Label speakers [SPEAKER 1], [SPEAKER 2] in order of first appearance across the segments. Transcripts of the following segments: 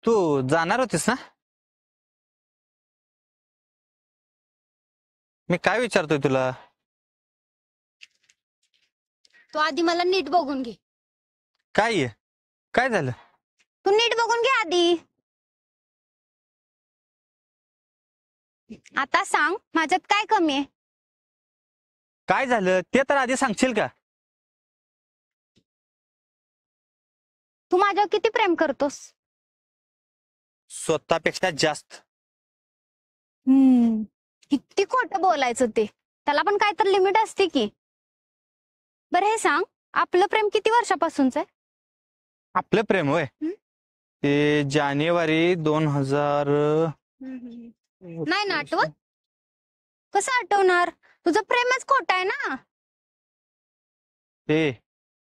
[SPEAKER 1] तू जाणार होतीस ना? मी काय विचारतोय तुला?
[SPEAKER 2] तू आधी मला नीट बघून घे.
[SPEAKER 1] काय आहे? काय झालं?
[SPEAKER 2] तू नीट बघून घे आधी. आता सांग माझ्यात काय कमी आहे?
[SPEAKER 1] काय झालं ते तर आधी सांगशील का?
[SPEAKER 2] तू माझ्यावर किती प्रेम करतोस?
[SPEAKER 1] स्वतःपेक्षा जास्त.
[SPEAKER 2] किती खोटं बोलायचं ते, त्याला पण काय तर लिमिट असते की. बरं हे सांग, आपलं प्रेम किती वर्षापासूनच आहे?
[SPEAKER 1] आपलं प्रेम होय.
[SPEAKER 2] हं?
[SPEAKER 1] ते जानेवारी 2000.
[SPEAKER 2] नाही ना आठवत? कसं आठवणार? तुझं प्रेमच खोटं आहे ना.
[SPEAKER 1] ते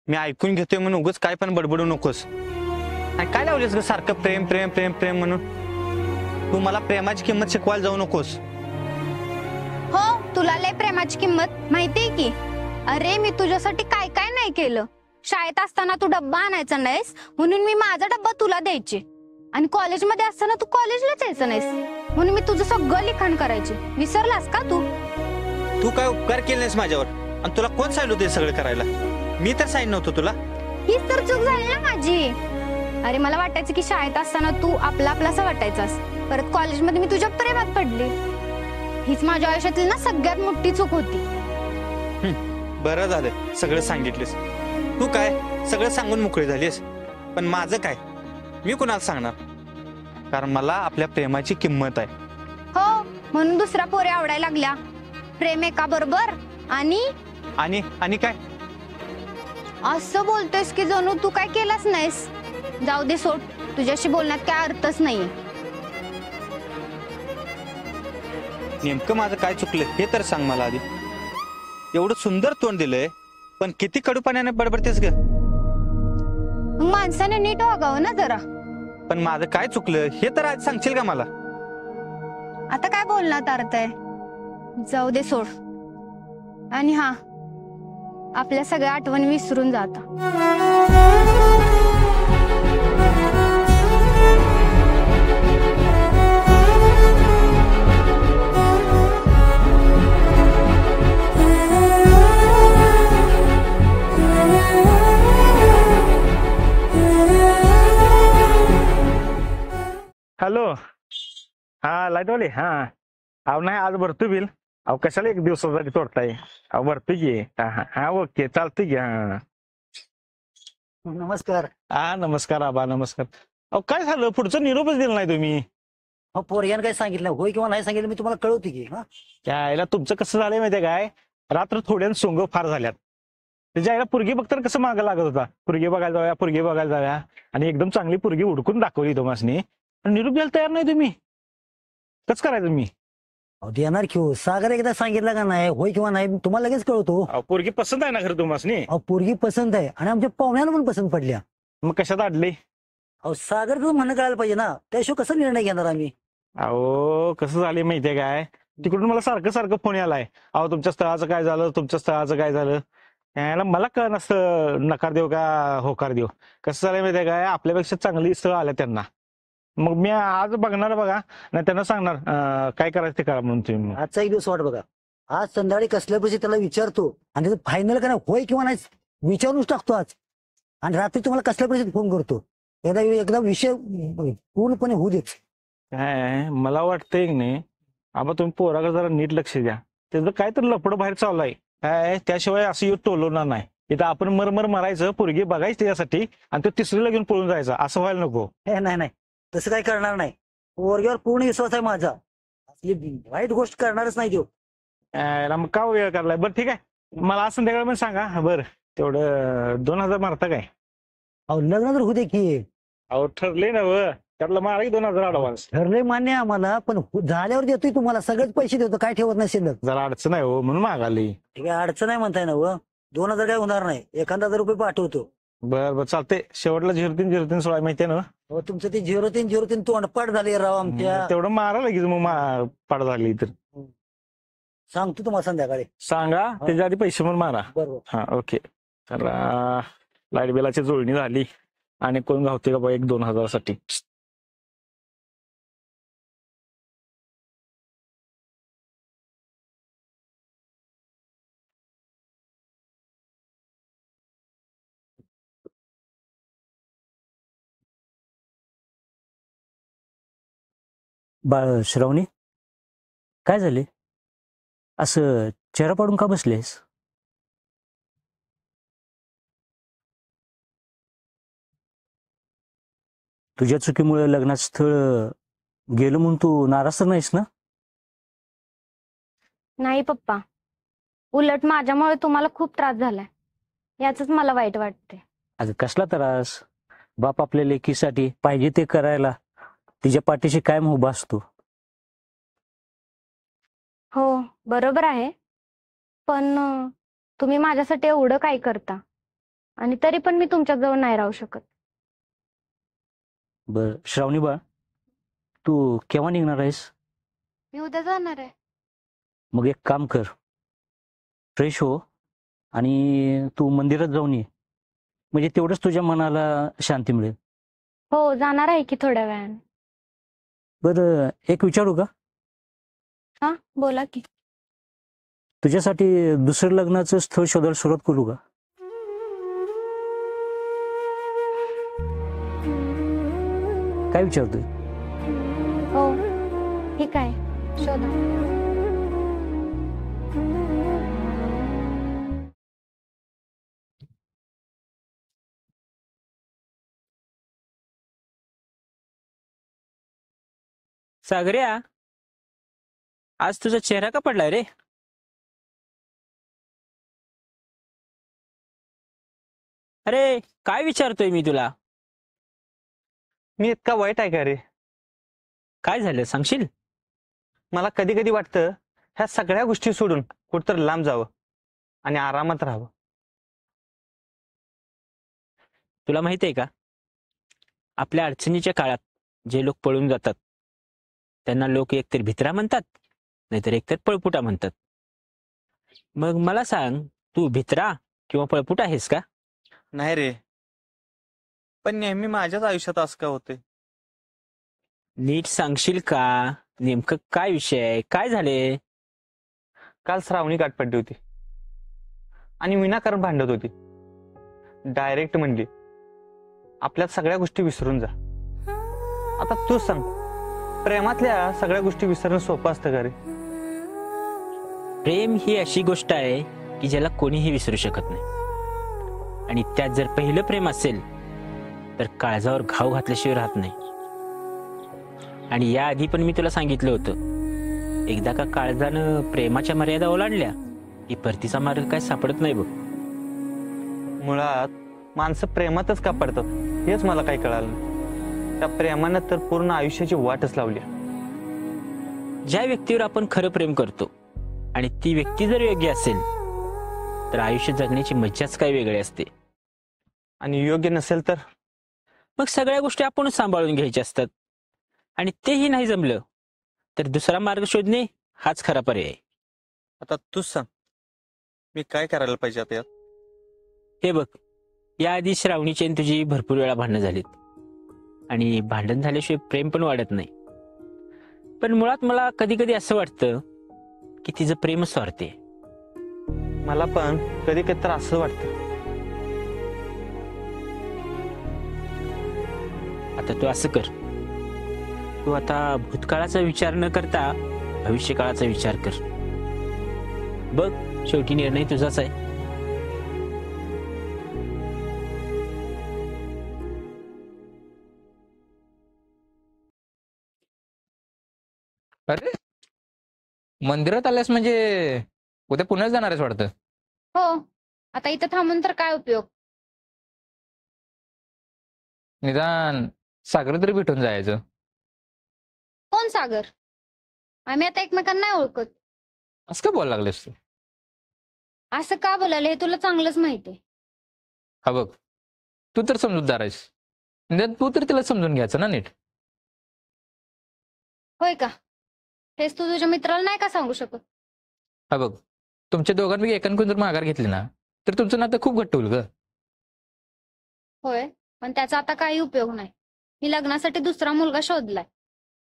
[SPEAKER 1] मी ऐकून घेतोय म्हणून उगाच काय पण बडबडू नकोस. आणि काय लावलीस ग सारखं प्रेम प्रेम प्रेम प्रेम म्हणून? तू मला प्रेमाची किंमत शिकवायला जाऊ नकोस.
[SPEAKER 2] हो, तुला लय प्रेमाची किंमत माहितीये की. अरे मी तुझ्यासाठी काय काय नाही केलं. शाळेत असताना तू डब्बा आणायचा नाहीस म्हणून मी माझा डब्बा तुला द्यायचे, आणि कॉलेजमध्ये असताना तू कॉलेजलाच यायचं नाहीस म्हणून मी तुझं सगळं लिखाण करायचे. विसरलास का तू?
[SPEAKER 1] तू काय उपकार केले नाहीस माझ्यावर, आणि तुला कोण सांगितलं ते सगळं करायला? मी तर सांगितलं नव्हतं तुला.
[SPEAKER 2] हीच तर चूक झाली ना माझी. अरे मला वाटायचं की शाळेत असताना तू आपला आपलासा वाटायचास, परत कॉलेजमध्ये मी तुझ्या प्रेमात पडले. हीच माझ्या आयुष्यातली ना सगळ्यात मोठी चूक होती.
[SPEAKER 1] बरं झालं सगळं सांगितलीस. तू काय सगळं सांगून मोकळी झालीस, पण माझं काय? मी कुणाला सांगणार? कारण मला आपल्या प्रेमाची किंमत आहे.
[SPEAKER 2] हो, म्हणून दुसऱ्या पोरी आवडायला लागल्या. प्रेम एका बरोबर आणि
[SPEAKER 1] आणि आणि काय?
[SPEAKER 2] असं बोलतोयस की जणू तू काय केलंच नाहीस. जाऊ दे सोड, तुझ्याशी बोलण्यात काय अर्थच नाहीये.
[SPEAKER 1] नेमकं माझं काय चुकलं हे तर सांग मला आधी. एवढं सुंदर तोंड दिलंय, पण किती कडूपणाने बडबडतेस ग.
[SPEAKER 2] मग माणसाने नीट वागावं ना जरा.
[SPEAKER 1] पण माझं काय चुकलं हे तर आज सांगशील का मला?
[SPEAKER 2] आता काय बोलण्यात अर्थ आहे? जाऊ दे सोड. आणि हा, आपल्या सगळ्या आठवणी विसरून जाता.
[SPEAKER 3] हॅलो. हा लाईटवाले. हा अहो नाही, आज भरतो बिल. अहो कशाला एक दिवसासाठी तोडताय? अहो भरतो की. हा हा हा, ओके चालतंय की. हा
[SPEAKER 4] नमस्कार.
[SPEAKER 3] हा नमस्कार आबा, नमस्कार. अहो काय झालं, पुढचा निरोपच दिला नाही तुम्ही?
[SPEAKER 4] हो, पोरग्यानं काय सांगितलं, होय किंवा नाही सांगितलं मी तुम्हाला कळवते की. हा
[SPEAKER 3] त्याला तुमचं कसं झालंय माहितीये काय, रात्र थोड्यान सोंग फार झाल्यात. त्याच्या आईला पुरगी बघताना कसं मागं लागत होता, पुरगी बघायला जाऊया, पुरगी बघायला जाऊया, आणि एकदम चांगली पुरगी हुडकून दाखवली तुम्हासनी, आणि निरोप द्यायला तयार नाही तुम्ही. कसं करायचं मी?
[SPEAKER 4] अहो, देणार की हो. सागर एकदा सांगितलं का नाही, होय किंवा नाही तुम्हाला लगेच कळवतो.
[SPEAKER 3] अहो, पोरगी पसंत आहे ना खरं तुम्हासनी?
[SPEAKER 4] अहो, पोरगी पसंत आहे आणि आमच्या पाहुण्याला पण पसंत पडल्या.
[SPEAKER 3] मग कशात अडले?
[SPEAKER 4] अहो, सागरचं म्हणणं कळायला पाहिजे ना, त्याशिवाय कसं निर्णय घेणार आम्ही?
[SPEAKER 3] अहो कसं झाले माहितीये काय, तिकडून मला सारखं सारखं फोन यालाय, अहो तुमच्या स्थळाचं काय झालं, तुमच्या स्थळाचं काय झालं. यायला मला कळ नसतं नकार देऊ का होकार देऊ. कसं झालंय माहितीये काय, आपल्यापेक्षा चांगली स्थळ आल्या त्यांना. मग मी आज बघणार बघा, नाही त्यांना सांगणार काय करायचं ते करा म्हणून तुम्ही.
[SPEAKER 4] आजचा एक दिवस वाट बघा. आज संध्याकाळी कसल्या पैसे त्याला विचारतो आणि त्याचं फायनल का नाही, होय किंवा नाही विचारूनच टाकतो आज. आणि रात्री तुम्हाला कसल्या पैसे फोन करतो. एकदा एकदा विषय पूर्णपणे होऊ देत.
[SPEAKER 3] काय मला वाटतंय की नाही, आबा तुम्ही पोराकडे जरा नीट लक्ष द्या. त्याचं काय तर लपड बाहेर चालू आहे काय, त्याशिवाय असं येऊ टोलवणार नाही. इथं आपण मरमर मरायचं, पोरगी बघायची त्याच्यासाठी, आणि तो तिसरीला घेऊन पळून जायचा, असं व्हायला नको.
[SPEAKER 4] हे नाही नाही, तसं काही करणार नाही. पोरग्यावर पूर्ण विश्वास आहे माझा. असली वाईट गोष्ट करणारच नाही देऊ.
[SPEAKER 3] याला मग का वेळ करलाय? बरं ठीक आहे, मला आज संध्याकाळी पण सांगा. बरं तेवढं 2000 मारता काय?
[SPEAKER 4] अहो, लग्न तर होऊ दे की.
[SPEAKER 3] अहो ठरले ना त्यातलं मारा की 2000 ऍडव्हान्स.
[SPEAKER 4] ठरले मान्य आहे आम्हाला, पण झाल्यावर देतोय तुम्हाला सगळेच पैसे देतो, काय ठेवत नाही शिल्लक.
[SPEAKER 3] जरा अडचण आहे हो, म्हणून मागाली.
[SPEAKER 4] ठीक आहे, अडचण आहे म्हणताय ना व. 2000 काय होणार नाही, 1000 रुपये पाठवतो.
[SPEAKER 3] बरं बरं चालते. शेवटला 030316 माहितीये ना?
[SPEAKER 4] अहो, तुमचं ते 0303 तोंडपाठ झाले राव आमच्या.
[SPEAKER 3] तेवढं मारा लगेच मग पाड झाली तर
[SPEAKER 4] सांगतो तुम्हाला संध्याकाळी.
[SPEAKER 3] सांगा, त्याच्या आधी पैसे पण मारा.
[SPEAKER 4] बरोबर.
[SPEAKER 3] हा ओके. तर लाईट बिलाची जुळणी झाली, आणि कोण गावते का बा 1-2000 साठी.
[SPEAKER 5] बाळ श्रावणी, काय झाले? असं चेहरा पाडून का बसलेस? तुझ्या चुकीमुळे लग्नाचं स्थळ गेलं म्हणून तू नाराज तर नाहीस ना?
[SPEAKER 2] नाही पप्पा, उलट माझ्यामुळे तुम्हाला खूप त्रास झालाय, याच मला वाईट वाटते.
[SPEAKER 5] अगं कसला त्रास? बाप आपल्या लेकीसाठी पाहिजे ते करायला तिच्या पाठीशी कायम उभा असतो.
[SPEAKER 2] हो बरोबर आहे, पण तुम्ही माझ्यासाठी एवढं काय करता आणि तरी पण मी तुमच्याजवळ नाही राहू शकत.
[SPEAKER 5] बर श्रावणी बाळ, तू केव्हा निघणार आहेस?
[SPEAKER 2] मी उद्या जाणार आहे.
[SPEAKER 5] मग एक काम कर, फ्रेश हो आणि तू मंदिरात जाऊन ये, म्हणजे तेवढंच तुझ्या मनाला शांती मिळेल.
[SPEAKER 2] हो जाणार आहे की थोड्या वेळाने.
[SPEAKER 5] बरं एक विचारू का?
[SPEAKER 2] हा बोला की.
[SPEAKER 5] तुझ्यासाठी दुसरं लग्नाचं स्थळ शोधायला सुरुवात करू का? काय विचारतोय?
[SPEAKER 2] हो ठीक आहे, शोधा.
[SPEAKER 6] सागऱ्या, आज तुझा चेहरा का पडलाय रे? अरे काय विचारतोय मी तुला?
[SPEAKER 1] मी इतका वाईट आहे का रे?
[SPEAKER 6] काय झालं सांगशील?
[SPEAKER 1] मला कधी कधी वाटतं ह्या सगळ्या गोष्टी सोडून कुठतर लांब जावं आणि आरामात राहावं.
[SPEAKER 6] तुला माहित आहे का, आपल्या अडचणीच्या काळात जे लोक पळून जातात त्यांना लोक एकतर भित्रा म्हणतात, नाहीतर एकतर पळपुटा म्हणतात. मग मला सांग, तू भित्रा किंवा पळपुटा आहेस का?
[SPEAKER 1] नाही रे, पण नेहमी माझ्याच आयुष्यात असं का होते?
[SPEAKER 6] नीट सांगशील का? नेमकं काय विषय आहे, काय झाले?
[SPEAKER 1] काल श्रावणी गाठ पडली होती आणि विनाकारण भांडत होती. डायरेक्ट म्हणली, आपल्यात सगळ्या गोष्टी विसरून जा. आता तू सांग, प्रेमातल्या सगळ्या गोष्टी विसरणं सोपं असतं का रे?
[SPEAKER 6] प्रेम ही अशी गोष्ट आहे की ज्याला कोणीही विसरू शकत नाही, आणि त्यात जर पहिलं प्रेम असेल तर काळजावर घाव घातल्याशिवाय राहत नाही. आणि याआधी पण मी तुला सांगितलं होतं, एकदा का काळजानं प्रेमाच्या मर्यादा ओलांडल्या की परतीचा मार्ग काय सापडत नाही बघ.
[SPEAKER 1] मुळात माणसं प्रेमातच का पडतात हेच मला काही कळालं नाही. त्या प्रेमानं तर पूर्ण आयुष्याची वाटच लावली.
[SPEAKER 6] ज्या व्यक्तीवर आपण खरं प्रेम करतो आणि ती व्यक्ती जर योग्य असेल तर आयुष्य जगण्याची मज्जाच काय वेगळी असते.
[SPEAKER 1] आणि योग्य नसेल तर
[SPEAKER 6] मग सगळ्या गोष्टी आपणच सांभाळून घ्यायच्या असतात, आणि तेही नाही जमलं तर दुसरा मार्ग शोधणे हाच खरा पर्याय आहे.
[SPEAKER 1] आता तूच सांग, मी काय करायला पाहिजे आता यात?
[SPEAKER 6] हे बघ, याआधी श्रावणीची आणि तुझी भरपूर वेळा भांडणं झालीत, आणि भांडण झाल्याशिवाय प्रेम पण वाढत नाही. पण मुळात मला कधी कधी असं वाटतं की तिचं प्रेम स्वार्थी आहे.
[SPEAKER 1] मला पण कधी कधी तर असं वाटतं.
[SPEAKER 6] आता तू असं कर, तू आता भूतकाळाचा विचार न करता भविष्यकाळाचा विचार कर. बघ, शेवटी निर्णय तुझाच आहे.
[SPEAKER 7] अरे, मंदिरात आल्यास म्हणजे उद्या पुण्यात जाणार आहेस वाटतं.
[SPEAKER 2] हो, आता इथं थांबून तर काय उपयोग?
[SPEAKER 7] निदान सागर तरी भेटून जायचं.
[SPEAKER 2] कोण सागर? आम्ही आता एकमेकांना नाही ओळखत.
[SPEAKER 7] असं का बोलायला लागलेस तू?
[SPEAKER 2] असं का बोलायला हे तुला चांगलंच माहितीये.
[SPEAKER 7] हा बघ, तू तर समजूतदार आहेस, निदान तू तर तिला समजून घ्यायचं ना नीट.
[SPEAKER 2] होय का? हेच तू तुझ्या मित्राला नाही का सांगू शकत?
[SPEAKER 7] हा बघ, तुमच्या दोघांपैकी एकांकडून जर माघार घेतली ना तर तुमचं नातं खूप घट्ट होईल ग.
[SPEAKER 2] होय, पण त्याचा आता काही उपयोग नाही. मी लग्नासाठी दुसरा मुलगा शोधलाय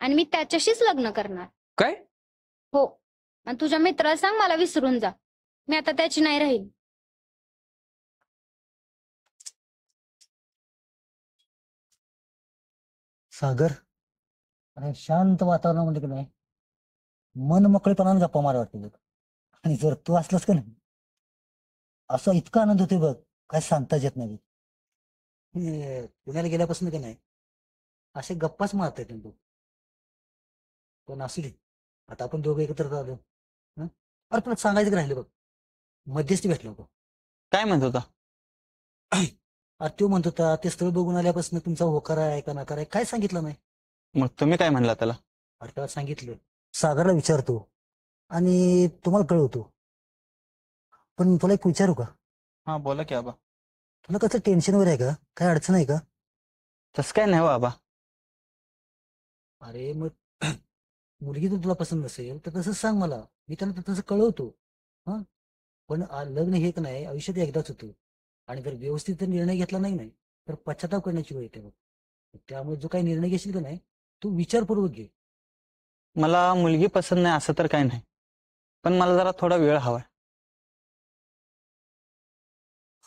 [SPEAKER 2] आणि मी त्याच्याशीच लग्न करणार.
[SPEAKER 7] काय?
[SPEAKER 2] हो, आणि तुझ्या मित्राला सांग मला विसरून जा. मी आता त्याची नाही राहील.
[SPEAKER 4] सागर, आणि शांत वातावरणामध्ये की नाही मन मोकळेपणाने गप्पा मारा वाटते बघ. आणि जर तू असलास का नाही असा इतका आनंद होतोय बघ, काय सांगताच येत नाही. पुण्याला गेल्यापासून का नाही असे गप्पाच मारता येते तू. पण असू दे, आता आपण दोघं एकत्र आलो. हं? अरे तुला सांगायचं की राहिलं बघ, मध्यस्थी भेटलो होतो.
[SPEAKER 1] काय म्हणत होता?
[SPEAKER 4] अरे तो म्हणत होता ते स्थळ बघून आल्यापासून तुमचा होकार आहे का नकार आहे काय सांगितलं नाही.
[SPEAKER 1] मग तुम्ही काय म्हणला त्याला?
[SPEAKER 4] अरे त्याला सांगितलं सागरला विचारतो आणि तुम्हाला कळवतो. पण तुला एक विचारू का?
[SPEAKER 1] हा बोला की आबा.
[SPEAKER 4] तुला कसं टेन्शन वगैरे आहे का? काय अडचण आहे का?
[SPEAKER 1] तसं काय नाही हो आबा.
[SPEAKER 4] अरे मग मुलगी जर तुला पसंत नसेल तर तसं सांग मला, मी त्यांना तसं कळवतो. हा पण लग्न हे का नाही आयुष्यात एकदाच होतं. आणि जर व्यवस्थित जर निर्णय घेतला नाही तर पश्चाताप करण्याची वेळ येते बघ. त्यामुळे जो काही निर्णय घेशील का नाही तू विचारपूर्वक घे.
[SPEAKER 1] मला मुलगी पसंत नाही असं तर काही नाही, पण मला जरा थोडा वेळ हवाय.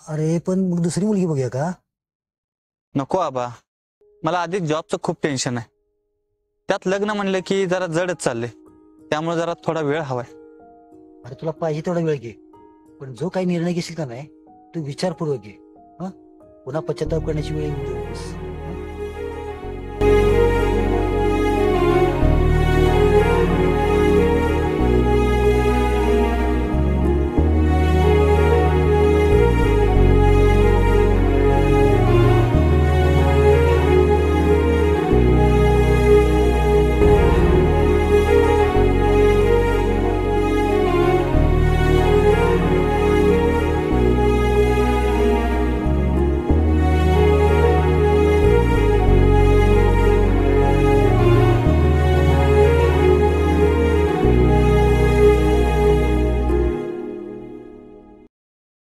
[SPEAKER 4] अरे पण मग दुसरी मुलगी बघूया का?
[SPEAKER 1] नको आबा, मला आधीच जॉबचं खूप टेन्शन आहे. त्यात लग्न म्हणलं की जरा जडच चाललंय, त्यामुळे जरा थोडा वेळ हवाय.
[SPEAKER 4] अरे तुला पाहिजे तेवढा वेळ घे, पण जो काही निर्णय घेशील का नाही तू विचारपूर्वक घे. हा पुन्हा पश्चाताप करण्याची वेळ येऊ देऊ नकोस.